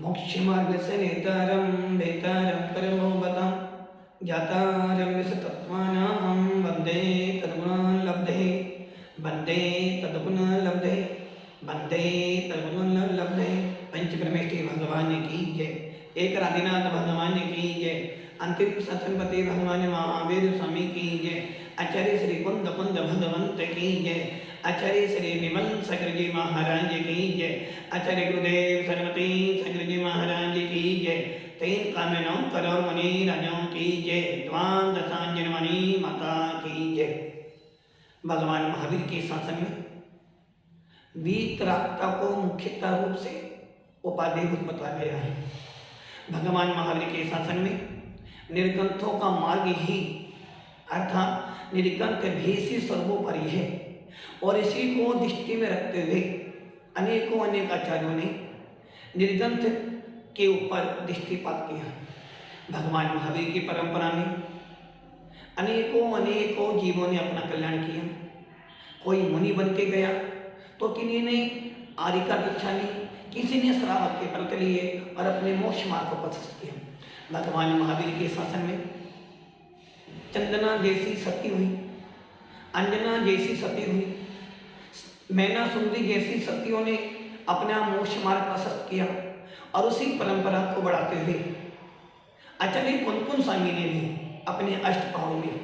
मोक्षमार्ग से नेतारं वेतारं परमो बतां ज्ञातारं विशतत्त्वानां वन्दे तद्गुणालब्धे वन्दे तद्गुणालब्धे वन्दे तद्गुणालब्धे। पंचपरमेष्ठी भगवान की जय। एक आदिनाथ भगवान की जय। अंतिम सत्संगपति भगवान महावीर स्वामी की जय। आचार्य श्री कुंद कुंद भगवंत की जय। आचार्य श्री निमल सगर जी महाराज की जय। आचार्य गुरुदेव सरस्वती सगर जी महाराज की जय। तीन कामनों करोड़ मुनि राजों की जय। द्वादशांजन मुनि माता की जय। भगवान महावीर के शासन में वीतरागता को मुख्यतः रूप से उपाधिभूत बताया गया है। भगवान महावीर के शासन में निर्ग्रंथों का मार्ग ही अर्थात निर्ग्रंथ भेषी सर्वोपरि है और इसी को दृष्टि में रखते हुए अनेक आचार्यों ने निर्ग्रंथ के ऊपर दृष्टिपात किया। भगवान महावीर की परंपरा में अनेकों जीवों ने अपना कल्याण किया। कोई मुनि बन के गया तो किन्हीं ने आर्य का दीक्षा ली, किसी ने श्रावक के व्रत लिए और अपने मोक्ष मार्ग को प्रशस्त किया। भगवान महावीर के शासन में चंदना जैसी सती हुई, अंजना जैसी सती हुई, मैना सुंदरी जैसी सतियों ने अपना मोक्ष मार्ग प्रशस्त किया और उसी परंपरा को बढ़ाते हुए आचार्य कुंद स्वामी ने भी अपने अष्टपहरों में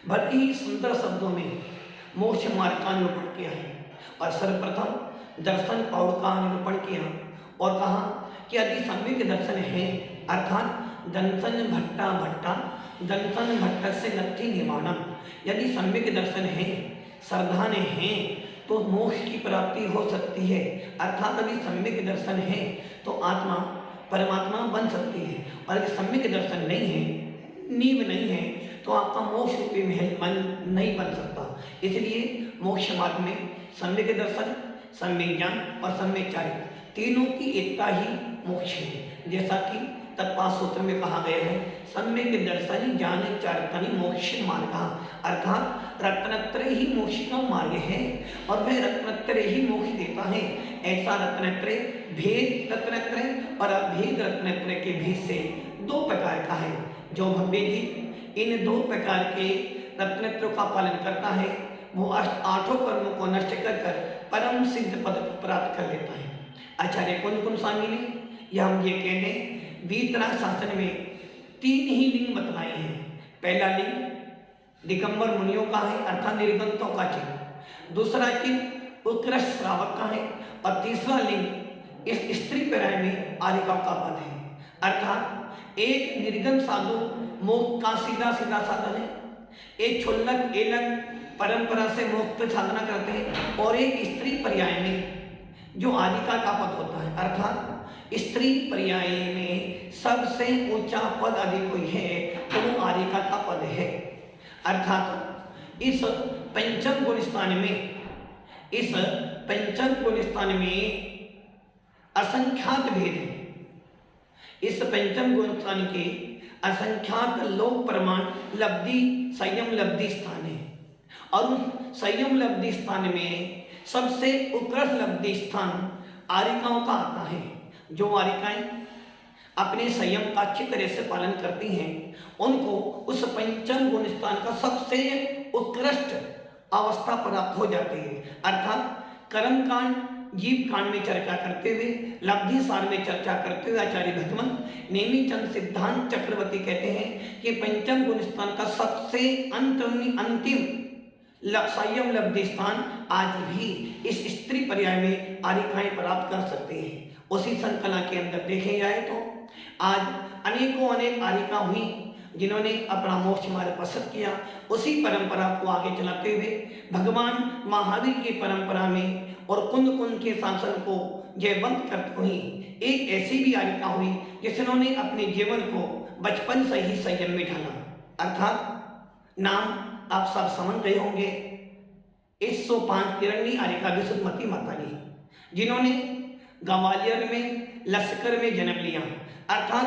बड़े ही सुंदर शब्दों में मोक्ष मार्ग का निरूपण किया है और सर्वप्रथम दर्शन पौड़ का निरूपण किया और कहा कि यदि सम्यक दर्शन है अर्थात दंसन भट्ट से नत्थि निवारणम, यदि सम्यक दर्शन है श्रद्धा हैं तो मोक्ष की प्राप्ति हो सकती है। अर्थात यदि सम्यक दर्शन है तो आत्मा परमात्मा बन सकती है और यदि सम्यक दर्शन नहीं है, नींव नहीं है तो आपका मोक्ष रूपी महल नहीं बन सकता। इसलिए मोक्ष मार्ग में सम्यक दर्शन, सम्यक ज्ञान और सम्यक चारित्र तीनों की एकता ही मोक्ष है। जैसा कि तत्पाद सूत्र में कहा गया है, सम्यक दर्शन ज्ञान चारित्र मोक्ष मार्ग, अर्थात रत्नत्रय ही मोक्ष का मार्ग है और वह रत्नत्रय ही मोक्ष देता है। ऐसा रत्नत्रय भेद रत्नत्रय और अभेद रत्नत्रय के भेद से दो प्रकार का है। जो भव्य जी इन दो प्रकार के रत्नत्रों का पालन करता है वो आठों कर्मों को नष्ट कर परम सिद्ध पद को प्राप्त कर लेता है। आचार्य कुंद स्वामी ने यह हम ये कहने वीतराग शासन में तीन ही लिंग बतलाए हैं। पहला लिंग दिगंबर मुनियों का है अर्थात निर्गंतों का चिन्ह, दूसरा चिन्ह उत्कृष्ट श्रावक का है और तीसरा लिंग इस स्त्री पर्याय में आर्यिका का पद है। अर्थात एक निर्गम साधु मोक्ष का सीधा साधन है, एक क्षुल्लक एलक परंपरा से मोक्ष साधना करते हैं और एक स्त्री पर्याय में जो आर्यिका का पद होता है। अर्थात स्त्री पर्याय में सबसे ऊंचा पद यदि कोई है तो वो आर्यिका का पद है। अर्थात इस पंचम गुण स्थान में असंख्यात भेद है। इस पंचम गुण स्थान के असंख्यात लोक प्रमाण लब्धि संयम लब्धि स्थान है और उस संयम लब्धि स्थान में सबसे उत्कृष्ट लब्धि स्थान आर्यिकाओं का आता है। जो आर्यिकाएं अपने संयम का अच्छी तरह से पालन करती हैं उनको उस पंचम गुण स्थान का सबसे उत्कृष्ट अवस्था प्राप्त हो जाती है। अर्थात कर्म कांड जीव कांड में चर्चा करते हुए लब्धि सार में चर्चा करते हुए आचार्य भगवंत नेमीचंद सिद्धांत चक्रवर्ती कहते हैं कि पंचम गुण स्थान का सबसे अंतिम संयम लब्धि स्थान आज भी इस स्त्री पर्याय में आर्यिकाएं प्राप्त कर सकते हैं। उसी संकला के अंदर देखे जाए तो आज अनेक आर्यिका हुई जिन्होंने अपना मोक्ष मार्ग प्रशस्त किया। उसी परंपरा को आगे चलाते हुए भगवान महावीर की परंपरा में और कुंद के शासन को जयवंत करते हुई एक ऐसी भी आर्यिका हुई जिन्होंने अपने जीवन को बचपन से ही संयम में ढाला। अर्थात नाम आप सब समझ गए होंगे, 105 तिरंगी आर्यिका विशुद्धमती माता जी, जिन्होंने ग्वालियर में लश्कर में जन्म लिया। अर्थात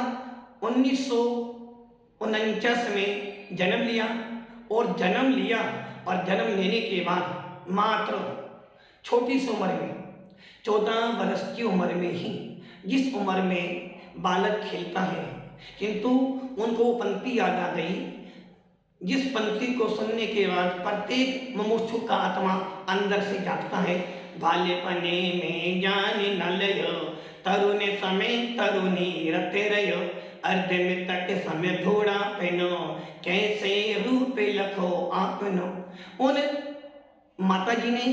1949 में जन्म लिया और जन्म लेने के बाद मात्र छोटी सी उम्र में 14 वर्ष की उम्र में ही, जिस उम्र में बालक खेलता है, किंतु उनको वो पंक्ति याद आ गई, जिस पंक्ति को सुनने के बाद प्रत्येक मुमुक्षु का आत्मा अंदर से जागता है। बाल्यपने में जान न लयो, तरुण समय तरुणी रते रहो, अर्ध में तक समय धोड़ा पेनो, कैसे रूप लखो आपनो। उन माता जी ने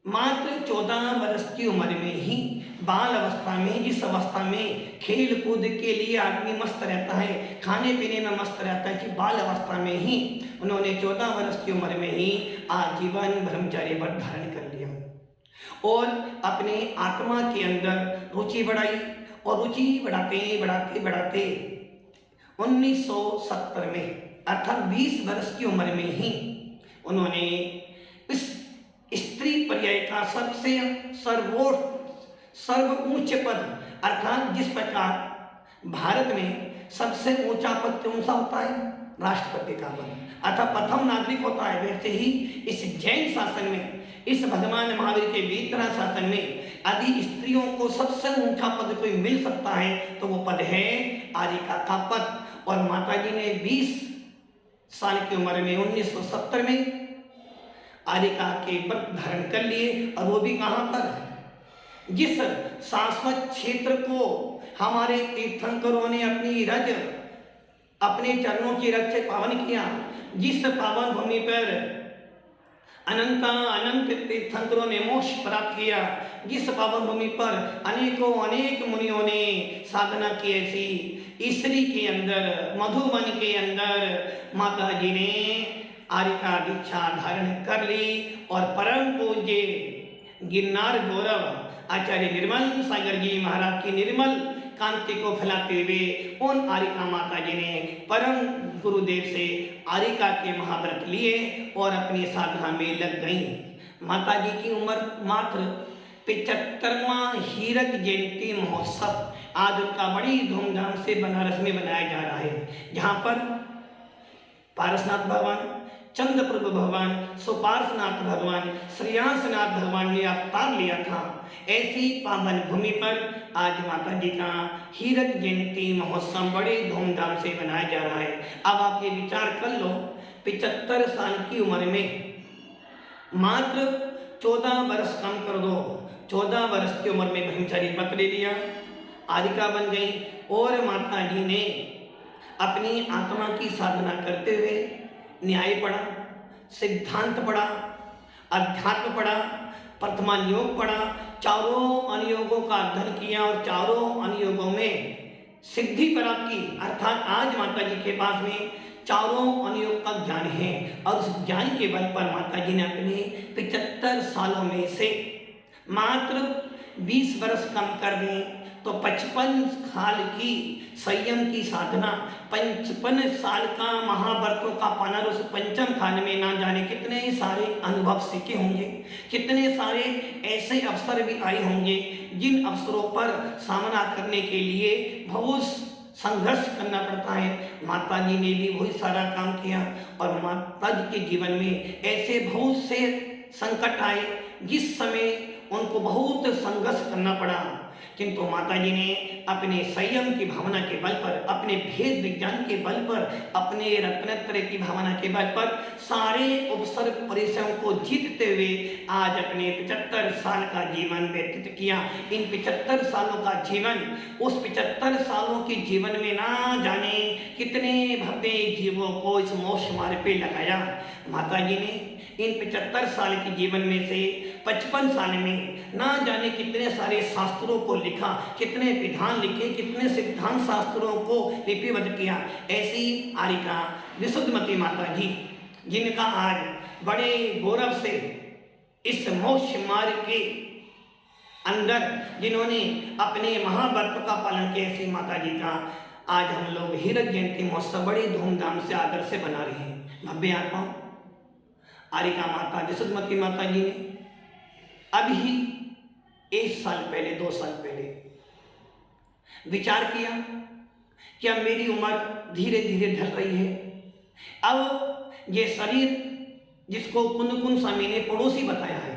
मात्र 14 वर्ष की उम्र में ही, बाल अवस्था में, जिस अवस्था में खेल कूद के लिए आदमी मस्त रहता है, खाने पीने में मस्त रहता है, कि बाल अवस्था में ही उन्होंने 14 वर्ष की उम्र में ही आजीवन ब्रह्मचर्य व्रत धारण कर लिया और अपने आत्मा के अंदर रुचि बढ़ाई। और रुचि बढ़ाते बढ़ाते बढ़ाते 1970 में अर्थात 20 वर्ष की उम्र में ही उन्होंने इस स्त्री पर्याय का सबसे सर्व ऊंच पद, अर्थात जिस प्रकार भारत में सबसे ऊंचा पद कौन सा होता है, राष्ट्रपति का पद, अर्थात प्रथम नागरिक होता है, वैसे ही इस जैन शासन में, इस भगवान महावीर के वीतरा शासन में यदि स्त्रियों को सबसे ऊंचा पद कोई मिल सकता है तो वो पद है आर्यिका का पद। और माता जी ने 20 साल की उम्र में 1970 में आर्यिका के व्रत धारण कर लिए, और वो भी कहाँ पर, जिस शाश्वत क्षेत्र को हमारे तीर्थंकरों ने अपनी रज, अपने चरणों की रज से पावन किया, जिस पावन भूमि पर अनंत तीर्थंकरों ने मोक्ष प्राप्त किया, जिस पावन भूमि पर अनेक मुनियों ने साधना की, ऐसी ईसरी के अंदर, मधुबन के अंदर माता जी ने आर्यिका दीक्षा धारण कर ली। और परम पूज्य गिरनार गौरव आचार्य निर्मल सागर जी महाराज की निर्मल कांति को फैलाते हुए उन आर्यिका माता जी ने परम गुरुदेव से आर्यिका के महाव्रत लिए और अपनी साधना में लग गईं। माता जी की उम्र मात्र 75वां हीरक जयंती महोत्सव आज उनका बड़ी धूमधाम से बनारस में बनाया जा रहा है, जहाँ पर पारसनाथ भगवान, चंद्रप्रभु भगवान, सुपार्श्वनाथ भगवान, श्रेयांसनाथ भगवान ने अवतार लिया था। ऐसी पावन भूमि पर आज माता जी का हीरक जयंती महोत्सव बड़े धूमधाम से मनाया जा रहा है। अब आप ये विचार कर लो, 75 साल की उम्र में मात्र 14 वर्ष कम कर दो, 14 वर्ष की उम्र में ब्रह्मचारी व्रत ले लिया, आर्यिका बन गई और माता जी ने अपनी आत्मा की साधना करते हुए न्याय पढ़ा, सिद्धांत पढ़ा, अध्यात्म पढ़ा, प्रथमान योग पढ़ा, चारों अनुयोगों का अध्ययन किया और चारों अनुयोगों में सिद्धि प्राप्त की। अर्थात आज माता जी के पास में चारों अनुयोग का ज्ञान है और उस ज्ञान के बल पर माता जी ने अपने 75 सालों में से मात्र 20 वर्ष कम कर दें तो 55 साल की संयम की साधना, 55 साल का महाव्रतों का पालन, उस पंचम खान में ना जाने कितने सारे अनुभव सीखे होंगे, कितने सारे ऐसे अवसर भी आए होंगे जिन अवसरों पर सामना करने के लिए बहुत संघर्ष करना पड़ता है। माता जी ने भी वही सारा काम किया और माता जी के जीवन में ऐसे बहुत से संकट आए जिस समय उनको बहुत संघर्ष करना पड़ा, किंतु माता जी ने अपने संयम की भावना के बल पर, अपने भेद विज्ञान के बल पर, अपने रत्नत्रय की भावना के बल पर सारे अवसर परिश्रम को जीतते हुए आज अपने 75 साल का जीवन व्यतीत किया। इन 75 सालों का जीवन, उस 75 सालों के जीवन में ना जाने कितने भव्य जीवों को इस मोक्ष मार्ग पे लगाया। माता जी ने इन 75 साल के जीवन में से 55 साल में ना जाने कितने सारे शास्त्रों को लिखा, कितने विधान लिखे, कितने सिद्धांत शास्त्रों को लिपिबद्ध किया। ऐसी आर्यिका विशुद्धमती माता जी, जिनका आज बड़े गौरव से इस मोक्ष मार्ग के अंदर जिन्होंने अपने महाव्रत का पालन किया, ऐसी माता जी का आज हम लोग हीरक जयंती महोत्सव बड़ी धूमधाम से आदर से बना रहे हैं। भव्य आत्मा आर्यिका माता विशुद्धमती माता जी ने अभी 1 साल पहले, 2 साल पहले विचार किया कि अब मेरी उम्र धीरे धीरे ढल रही है, अब ये शरीर जिसको कुन कुन स्वामी ने पड़ोसी बताया है,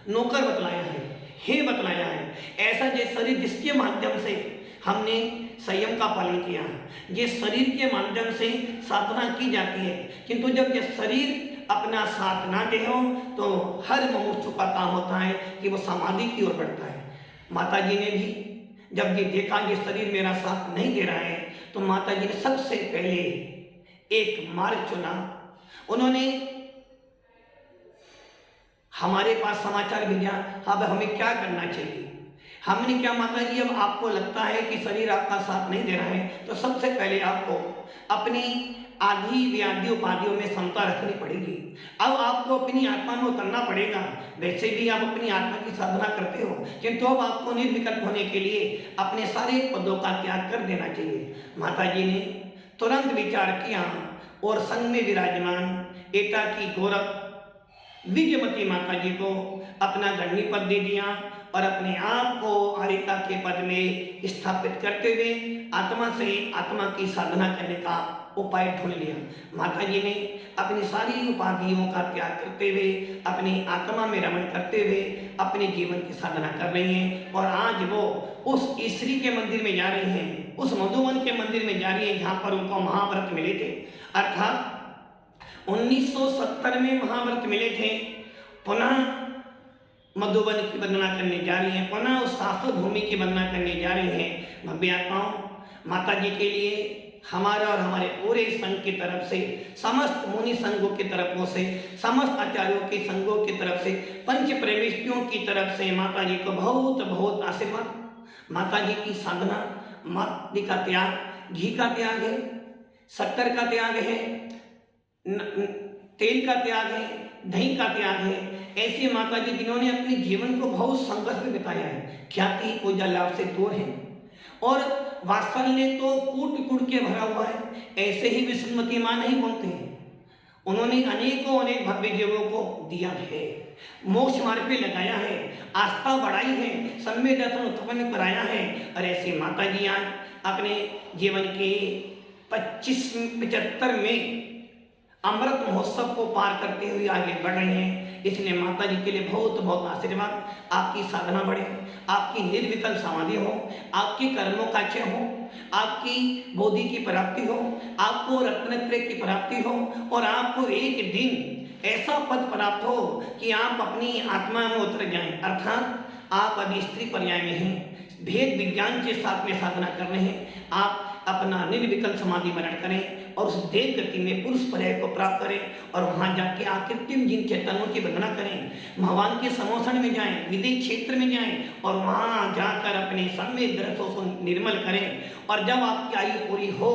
नौकर बतलाया है, हे बतलाया है। ऐसा जो शरीर जिसके माध्यम से हमने संयम का पालन किया, ये शरीर के माध्यम से साधना की जाती है, किंतु जब ये शरीर अपना साथ ना दे हो तो हर मनुष्य का काम होता है कि वो समाधि की ओर बढ़ता है। माता जी ने भी जब ये देखा ये शरीर मेरा साथ नहीं दे रहा है तो माता जी ने सबसे पहले एक मार्ग चुना। उन्होंने हमारे पास समाचार भेजा, अब हमें क्या करना चाहिए। हमने क्या, माता जी अब आपको लगता है कि शरीर आपका साथ नहीं दे रहा है तो सबसे पहले आपको अपनी आदि व्याधि उपाधियों में समता रखनी पड़ेगी। अब आपको अपनी आत्मा में उतरना पड़ेगा। वैसे भी आप अपनी आत्मा की साधना करते हो, किंतु अब आपको निर्विकल्प होने के लिए अपने सारे पदों का त्याग कर देना चाहिए। माता जी ने तुरंत विचार किया और संग में विराजमान एटा की गौरव विजयमती माता जी को अपना गणनी पद दे दिया और अपने आप को हरिता के पद में स्थापित करते हुए आत्मा से आत्मा की साधना करने का उपाय ढूंढ लिया। माता जी ने अपनी सारी उपाधियों का त्याग करते हुए अपनी आत्मा में रमण करते हुए अपने जीवन की साधना कर रही हैं और आज वो उस ईश्वरी के मंदिर में जा रही हैं, उस मधुवन के मंदिर में जा रही हैं जहाँ पर उनको महाव्रत मिले थे। अर्थात 1970 में महाव्रत मिले थे, पुनः मधुबन की वंदना करने जा रही हैं, पुनः उस शास्त्र भूमि की वंदना करने जा रही हैं। भव्य आत्माओं, माता जी के लिए हमारा और हमारे पूरे संघ की तरफ से, समस्त मुनि संघों की तरफों से, समस्त आचार्यों के संघों की तरफ से, पंच प्रेमिष्टियों की तरफ से माता जी को बहुत बहुत आशीर्वाद। माता जी की साधना, माता जी का त्याग, घी का त्याग है, शक्कर का त्याग है, तेल का त्याग है, दही का त्याग है। ऐसी माता जी जिन्होंने अपने जीवन को बहुत संघर्ष में बिताया है, ख्याति पूजा लाभ से दूर है और वात्सल्य तो कूट कूट के भरा हुआ है। ऐसे ही विष्णुमती मां नहीं बोलते हैं, उन्होंने अनेकों अनेक भव्य जीवों को दिया है, मोक्ष मार्ग पे लगाया है, आस्था बढ़ाई है, सम्य दर्शन उत्पन्न कराया है। और ऐसी माता जी आज अपने जीवन के 75 में अमृत महोत्सव को पार करते हुए आगे बढ़ रहे हैं। इसलिए माता जी के लिए बहुत बहुत आशीर्वाद। आपकी साधना बढ़े, आपकी निर्विकल्प समाधि हो, आपके कर्मों का क्षय हो, आपकी बोधि की प्राप्ति हो, आपको रत्नत्रय की प्राप्ति हो और आपको एक दिन ऐसा पद प्राप्त हो कि आप अपनी आत्मा में उतर जाएं। अर्थात आप अभी स्त्री पर्याय में हैं, भेद विज्ञान के साथ में साधना कर रहे हैं, आप अपना निर्विकल्प समाधि वर्ण करें और उस देव गति में पुरुष पर्याय को प्राप्त करें और वहां जाके आकृत्रिम जिन चैतन्यों की वंदना करें, भगवान के समोषण में जाएं, विदेह क्षेत्र में जाएं और वहां जाकर अपने सम्य दृष्टों को निर्मल करें। और जब आपकी आयु पूरी हो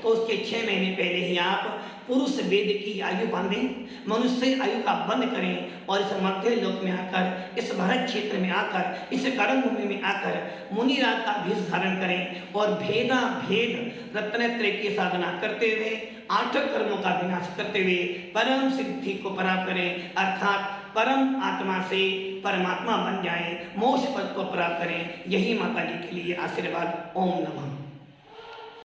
तो उसके 6 महीने पहले ही आप पुरुष वेद की आयु बांधें, मनुष्य आयु का बंद करें और इस मध्य लोक में आकर, इस भरत क्षेत्र में आकर, इस कर्म भूमि में आकर मुनिराज का भेष धारण करें और भेदा भेद रत्नत्रय की साधना करते हुए 8 कर्मों का विनाश करते हुए परम सिद्धि को प्राप्त करें। अर्थात परम आत्मा से परमात्मा बन जाएं, मोक्ष पद को प्राप्त करें। यही माता जी के लिए आशीर्वाद। ओम नमः।